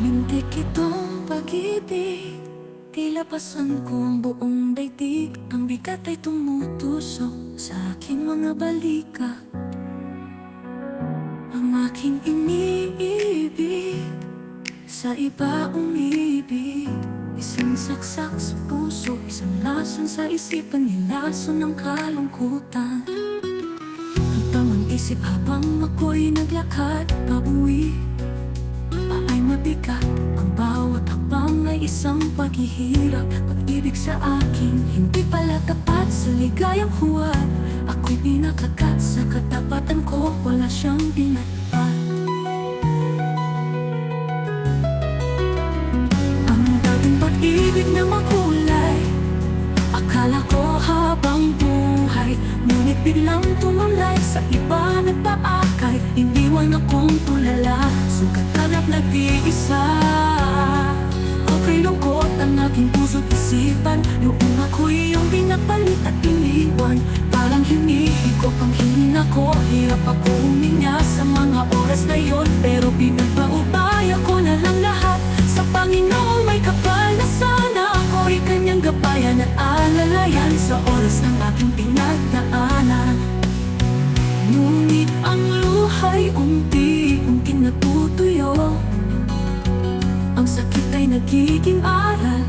Lintik itong pag-ibig, tila pasan ko ang buong daigdig. Ang bigat ay tumutusok sa aking mga balika. Ang aking iniibig, sa iba umibig. Isang saksak sa puso, isang lason sa isipan, nilason ng kalungkutan. Habang ang isip habang ako'y naglakad pauwi, ay mabigat. Ang bawat hakbang ay isang paghihirap. Pag-ibig sa akin, hindi pala tapat sa ligayang huwad. Ako'y pinakagat sa katapatan ko, wala siyang pinatupad. Ang dating pag-ibig na makulay, akala ko habang buhay, ngunit biglang tumulay sa iba nagpaakay. Iniwan akong tulala, sugat hanap nag-iisa. Ako'y lungkot ang aking puso't isipan, noong ako'y iyong binapalit at iniwan. Parang hinihigop ang hininga ko, hirap ako huminga sa mga oras na yon. Pero pinagpaubaya ko na lang lahat sa Panginoong may kapal, na sana ako'y kanyang gabayan at alalayan sa oras ng aking pinagdaanan. Ngunit ang luha'y unti-unting natutuyo, ang sakit ay nagiging aral,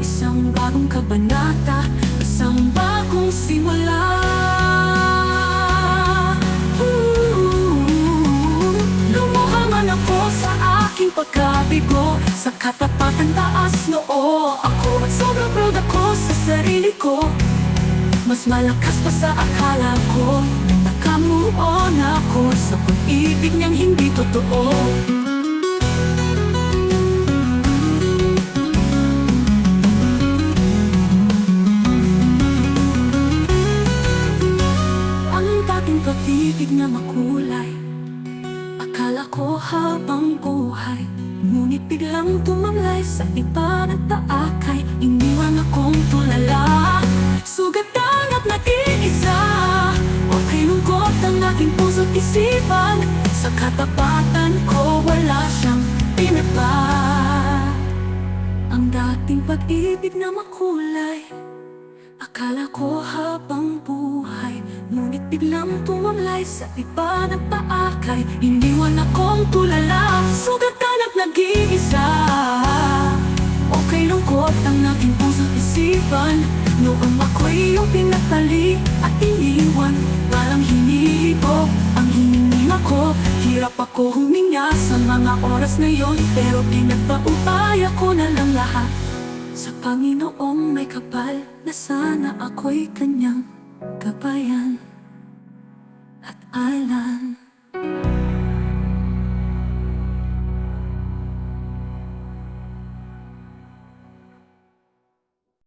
isang bagong kabanata, isang bagong simula. Lumuha man ako sa aking pagkabigo, sa katapatan taas noo ako, at sobrang proud ako sa sarili ko. Mas malakas pa sa akala ko, naka-move on ako sa pag-ibig niyang hindi totoo. Ang dating pag-ibig na makulay, akala ko habang buhay, ngunit biglang tumamlay sa iba nagpaakay. Iniwan akong tulala, sugatan at nag-iisa. Okay lungkot ang aking puso't isipan, sa katapatan ko wala siyang pinatupad. Ang dating pag-ibig na makulay, akala ko habang buhay, ngunit biglang tumamlay sa iba nagpaakay. Iniwan akong tulala, sugatan at nag-iisa. Okay lungkot ang aking puso't isipan, noong ako'y iyong pinatali at iniwan. Parang hinihigop ang hininga ko, hirap ako huminga sa mga oras na yon. Pero pinagpaubaya ko na lang lahat sa Panginoong may kapal, na sana ako'y kanyang gabayan at alay.